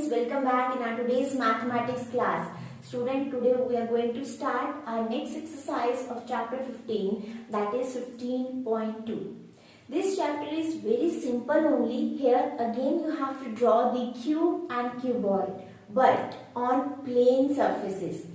students, welcome back in our today's mathematics class. Student, today we are going to start our next exercise of chapter 15, that is 15.2. This chapter is very simple only. Here again you have to draw the cube and cuboid, but on plane surfaces.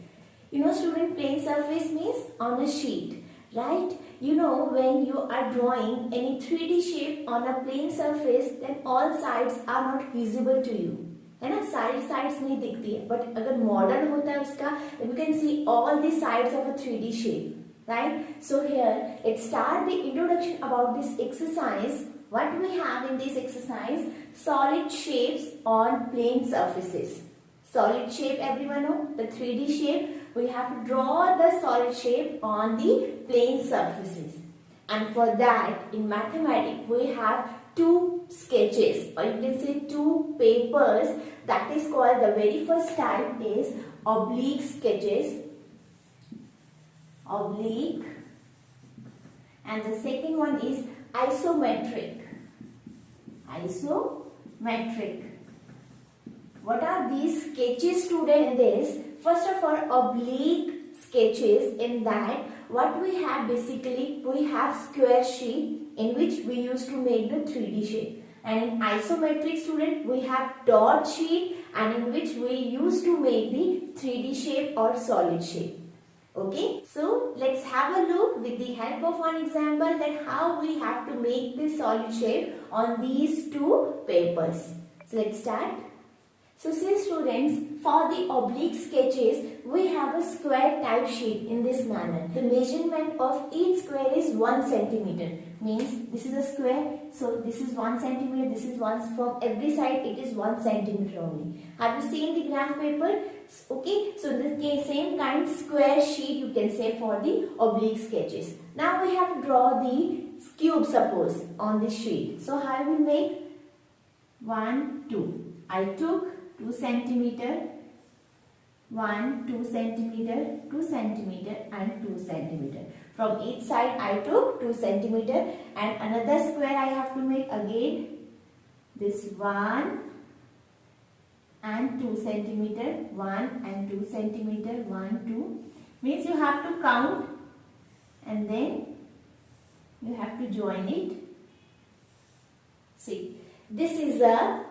You know student, plane surface means on a sheet, right? You know, when you are drawing any 3D shape on a plane surface, then all sides are not visible to you. है ना, सारी sides नहीं दिखती है, but अगर model होता है उसका, you can see all the sides of a 3D shape, right? So here, let's start the introduction about this exercise. What we have in this exercise? Solid shapes on plane surfaces. Solid shape, everyone know, the 3D shape. We have to draw the solid shape on the plane surfaces. And for that, in mathematics, we have two sketches, or you can say two papers. That is called, the very first type is oblique sketches. Oblique. And the second one is isometric. Isometric. What are these sketches, student? This, first of all, oblique sketches. In that, what we have basically, we have square sheet in which we used to make the 3D shape. And in isometric, student, we have dot sheet and in which we used to make the 3D shape or solid shape. Okay, so let's have a look with the help of one example that how we have to make this solid shape on these two papers. So let's start. So see students, for the oblique sketches, we have a square type sheet in this manner. The measurement of each square is 1 centimeter. Means this is a square, so this is 1 centimeter, this is 1, from every side it is 1 centimeter only. Have you seen the graph paper? Okay, so the same kind square sheet you can say for the oblique sketches. Now we have to draw the cube, suppose, on this sheet. So how I will make? 1, 2. I took 2 centimeter, 1, 2 centimeter, 2 centimeter and 2 centimeter. From each side I took 2 centimeter and another square I have to make again. This 1 and 2 centimeter, 1 and 2 centimeter, 1, 2. Means you have to count and then you have to join it. See. This is the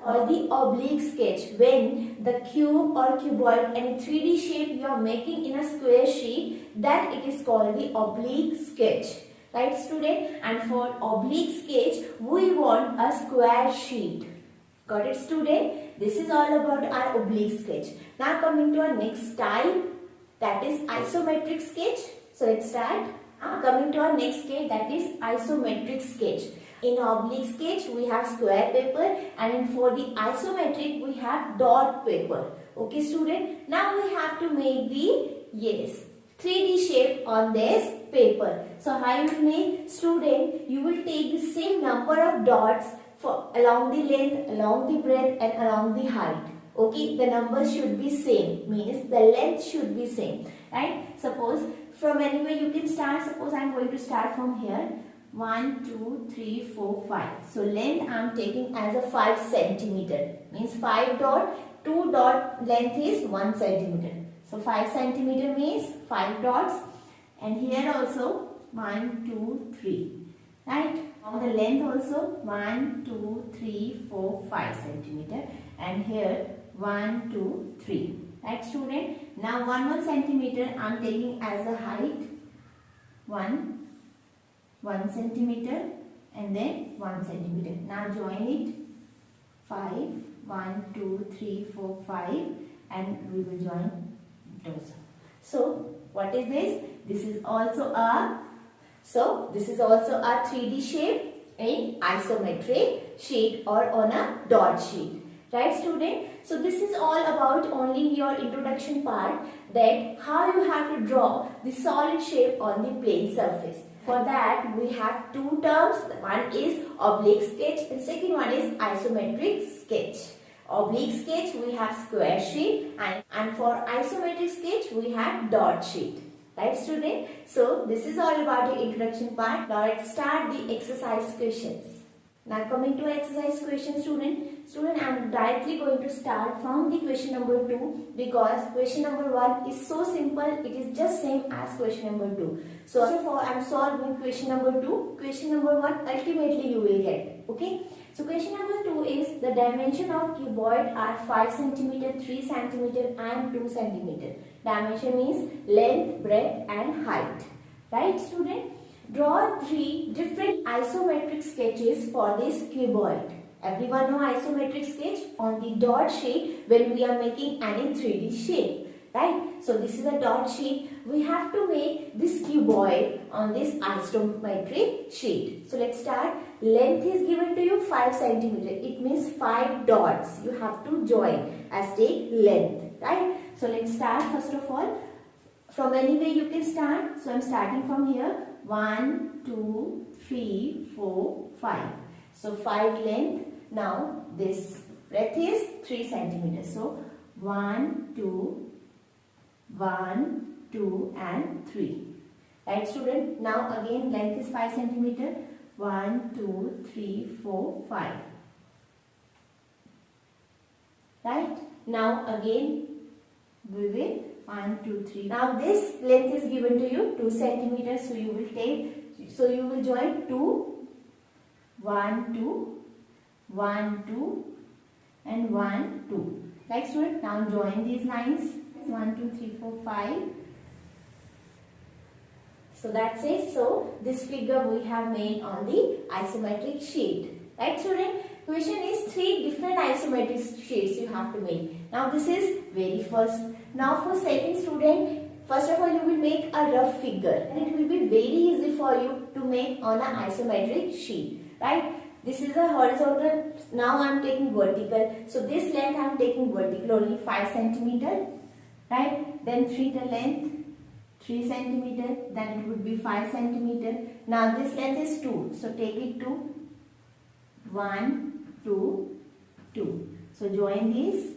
oblique sketch. When the cube or cuboid, any 3D shape you are making in a square sheet, that it is called the oblique sketch. Right student? And for oblique sketch, we want a square sheet. Got it student? This is all about our oblique sketch. Now coming to our next type, that is isometric sketch. So let's start. Coming to our next sketch, that is isometric sketch. In oblique sketch, we have square paper and for the isometric, we have dot paper. Okay, student? Now we have to make the, 3D shape on this paper. So how you will make? Student, you will take the same number of dots for along the length, along the breadth and along the height. Okay, the numbers should be same. Means the length should be same. Right? Suppose from anywhere you can start. Suppose I am going to start from here. 1, 2, 3, 4, 5. So length I am taking as a 5 centimeter. Means 5 dot, 2 dot length is 1 centimeter. So 5 centimeter means 5 dots. And here also 1, 2, 3. Right? Now the length also 1, 2, 3, 4, 5 centimeter. And here 1, 2, 3. Right student? Now 1 centimeter I am taking as a height. 1 centimeter and then 1 centimeter. Now join it. 5, 1, 2, 3, 4, 5 and we will join those. So what is this? This is also a 3D shape in isometric sheet or on a dot sheet. Right student? So this is all about only your introduction part, that how you have to draw the solid shape on the plane surface. For that, we have two terms. One is oblique sketch and second one is isometric sketch. Oblique sketch, we have square sheet and for isometric sketch, we have dot sheet. Right student? So, this is all about the introduction part. Now, let's start the exercise questions. Now coming to exercise question, student. Student, I am directly going to start from the question number 2 because question number 1 is so simple. It is just same as question number 2. So first of all, I am solving question number 2. Question number 1 ultimately you will get. Okay. So question number 2 is the dimension of cuboid are 5 cm, 3 cm and 2 cm. Dimension means length, breadth and height. Right, student? Draw 3 different isometric sketches for this cuboid. Everyone know isometric sketch on the dot sheet when we are making any 3D shape. Right? So this is a dot sheet. We have to make this cuboid on this isometric sheet. So let's start. Length is given to you 5 cm. It means 5 dots. You have to join as take length. Right? So let's start first of all. From anywhere you can start. So I'm starting from here. 1, 2, 3, 4, 5. So 5 length. Now this breadth is 3 cm. So 1, 2, 1, 2 and 3. Right, student? Now again length is 5 cm. 1, 2, 3, 4, 5. Right? Now again we will 1, 2, 3. Now this length is given to you 2 cm. So you will take. So you will join 2, 1, 2, 1, 2 and 1, 2. Like student. Now join these lines. 1, 2, 3, 4, 5. So that's it. So this figure we have made on the isometric sheet. Right, student? Question is 3 different isometric sheets you have to make. Now this is very first. Now for second, student, first of all you will make a rough figure and it will be very easy for you to make on an isometric sheet. Right? This is a horizontal. Now I am taking vertical. So this length I am taking vertical only 5 cm. Right? Then 3 the length 3 cm. Then it would be 5 cm. Now this length is 2. So take it to 1, 2, 2. So join these.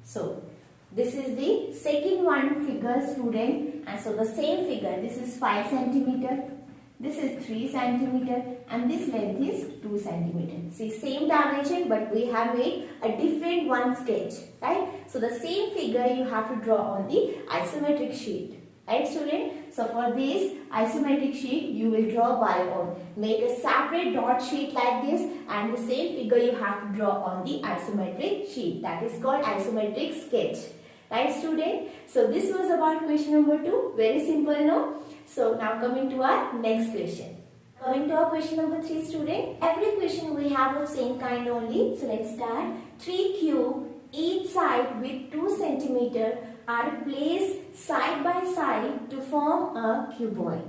So this is the second one figure, student. And so the same figure. This is 5 cm. This is 3 cm and this length is 2 cm. See, same dimension but we have made a different one sketch. Right? So the same figure you have to draw on the isometric sheet. Right, student? So for this isometric sheet you will draw by own. Make a separate dot sheet like this and the same figure you have to draw on the isometric sheet. That is called isometric sketch. Right, student? So this was about question number 2. Very simple, no? So now coming to our next question. Coming to our question number 3, student. Every question we have of same kind only. So let's start. 3 cube each side with 2 cm are placed side by side to form a cuboid.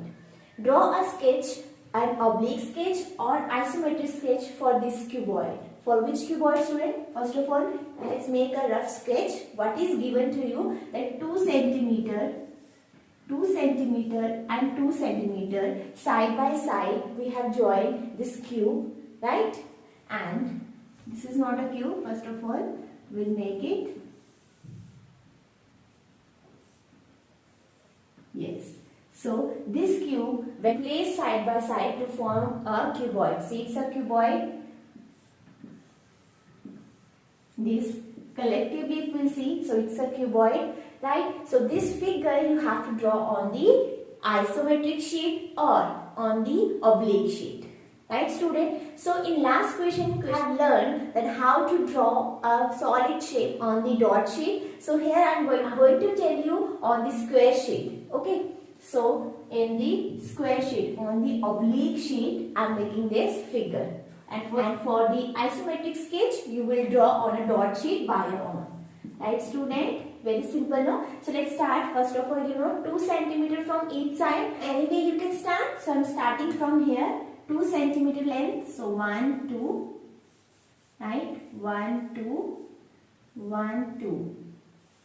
Draw a sketch, an oblique sketch or isometric sketch for this cuboid. For which cuboid, student? First of all, let's make a rough sketch. What is given to you? That 2 cm, 2 cm and 2 cm side by side we have joined this cube, right? And this is not a cube. First of all, we'll make it. Yes. So this cube when placed side by side to form a cuboid. See, it's a cuboid. This collectively if we see, so it's a cuboid, right? So this figure you have to draw on the isometric sheet or on the oblique sheet. Right, student? So in last question we have learned that how to draw a solid shape on the dot sheet. So here I am going to tell you on the square sheet. Okay. So in the square sheet, on the oblique sheet, I am making this figure. And for the isometric sketch, you will draw on a dot sheet by your own. Right, student? Very simple, no? So let's start. First of all, 2 cm from each side. Anyway, you can start. So I'm starting from here. 2 cm length. So 1, 2. Right? 1, 2. 1, 2.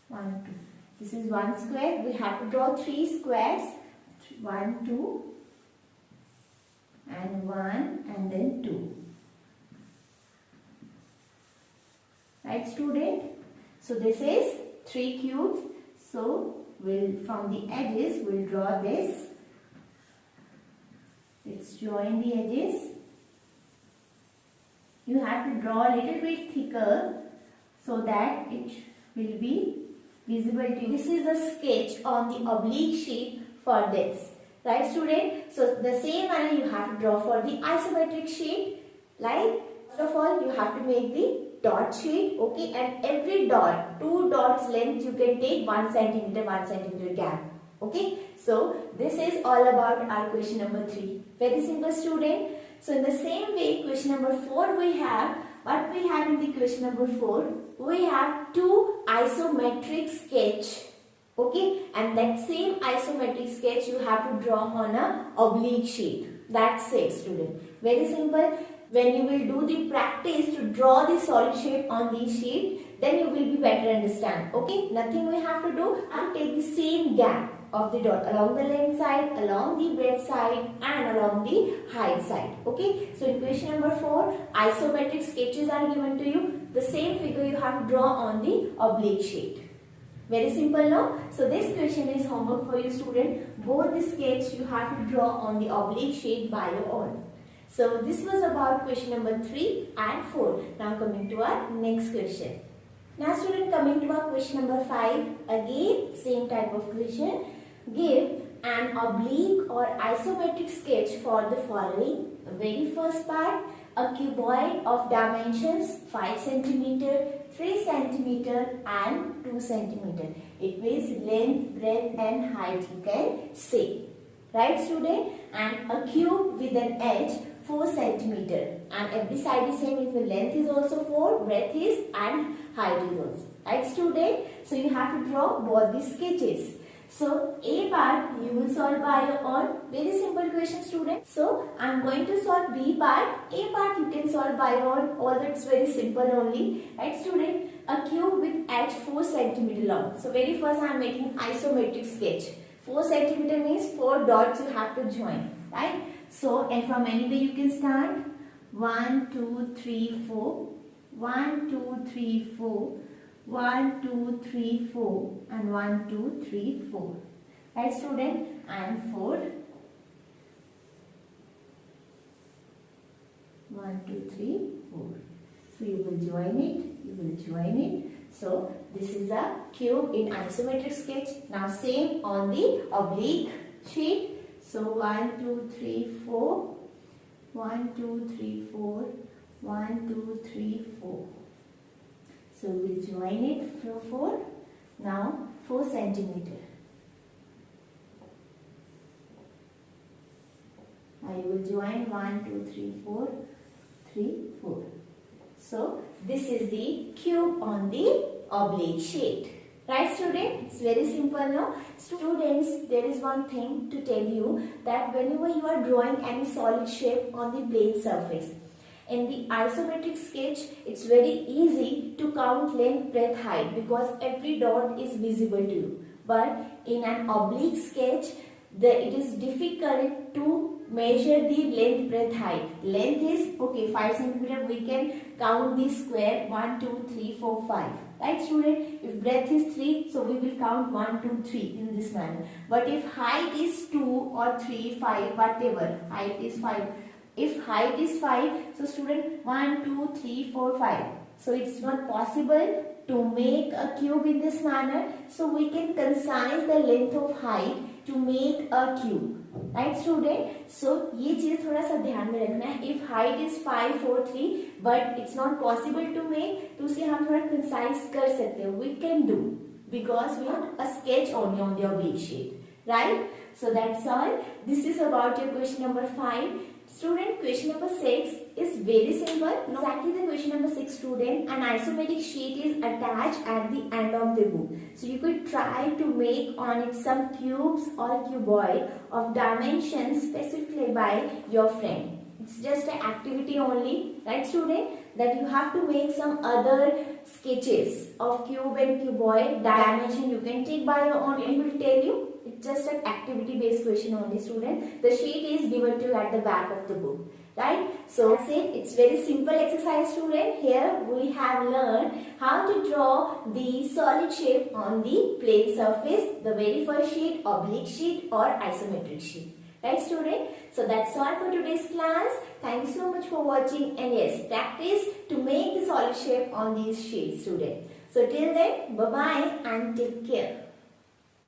1, 2. This is one square. We have to draw 3 squares. 1, 2. And 1 and then 2. Right, student? So this is 3 cubes. So from the edges we'll draw this. Let's join the edges. you have to draw a little bit thicker so that it will be visible to you. This is a sketch on the oblique sheet for this. Right, student? So the same manner you have to draw for the isometric sheet. Like, first of all, you have to make the dot sheet, okay? And every dot, 2 dots length, you can take 1 centimeter gap, okay? So this is all about our question number 3. Very simple, student. So in the same way, question number 4 we have, what we have in the question number 4, we have 2 isometric sketch. Okay, and that same isometric sketch you have to draw on a oblique sheet. That's it, student. Very simple. When you will do the practice to draw the solid shape on the sheet, then you will be better understand. Okay, nothing we have to do. I have to take the same gap of the dot along the length side, along the breadth side, and along the height side. Okay, so in question number 4, isometric sketches are given to you. The same figure you have to draw on the oblique sheet. Very simple, no? So this question is homework for you, student. Both the sketch you have to draw on the oblique sheet by your own. So this was about question number 3 and 4. Now coming to our next question. Now student, coming to our question number 5. Again same type of question. Give an oblique or isometric sketch for the following. The very first part, a cuboid of dimensions 5 centimeter, 3 centimeter and 2 centimeter. It means length, breadth and height you can say. Right, student? And a cube with an edge 4 centimeter. And every side is same. If the length is also 4, breadth is and height is also. Right, student? So you have to draw both the sketches. So A part you will solve by your own. Very simple question, student. So I am going to solve B part. A part you can solve by your own. Although it's very simple only. Right, student? A cube with edge 4 centimeter long. So very first I am making isometric sketch. 4 centimeter means 4 dots you have to join. Right? So and from anywhere you can start. 1, 2, 3, 4. 1, 2, 3, 4. 1, 2, 3, 4 and 1, 2, 3, 4. Right, student? And 4. 1, 2, 3, 4. So you will join it. You will join it. So this is a cube in isometric sketch. Now same on the oblique sheet. So 1, 2, 3, 4. 1, 2, 3, 4. 1, 2, 3, 4. So we will join it for 4. Now 4 centimeter. I will join 1, 2, 3, 4, 3, 4. So this is the cube on the oblique sheet. Right, student? It's very simple, no? Students, there is one thing to tell you, that whenever you are drawing any solid shape on the plane surface, in the isometric sketch, it's very easy to count length, breadth, height because every dot is visible to you. But in an oblique sketch, it is difficult to measure the length, breadth, height. Length is, okay, 5 centimeter, we can count the square 1, 2, 3, 4, 5. Right, student? If breadth is 3, so we will count 1, 2, 3 in this manner. But if height is 2 or 3, 5, whatever, height is 5. If height is 5, so student 1, 2, 3, 4, 5. So it's not possible to make a cube in this manner. So we can concise the length of height to make a cube. Right, student? So ये चीज थोड़ा सा ध्यान में रखना है. If height is 5, 4, 3, but it's not possible to make, तो उसे हम थोड़ा concise कर सकते हैं. We can do because we have a sketch only on the oblique sheet. Right? So that's all. This is about your question number 5. Student, question number 6 is very simple. Exactly the question number 6, student. An isometric sheet is attached at the end of the book. So you could try to make on it some cubes or cuboid of dimensions specified by your friend. It's just an activity only, right, student? That you have to make some other sketches of cube and cuboid dimension. You can take by your own. It will tell you. It's just an activity based question only, student. The sheet is given to you at the back of the book, right? So that's it. It's very simple exercise, student. Here we have learned how to draw the solid shape on the plane surface. The very first sheet, oblique sheet or isometric sheet. Right, student? So that's all for today's class. Thank you so much for watching, and yes, practice to make the solid shape on these sheets, student. So till then, bye bye and take care.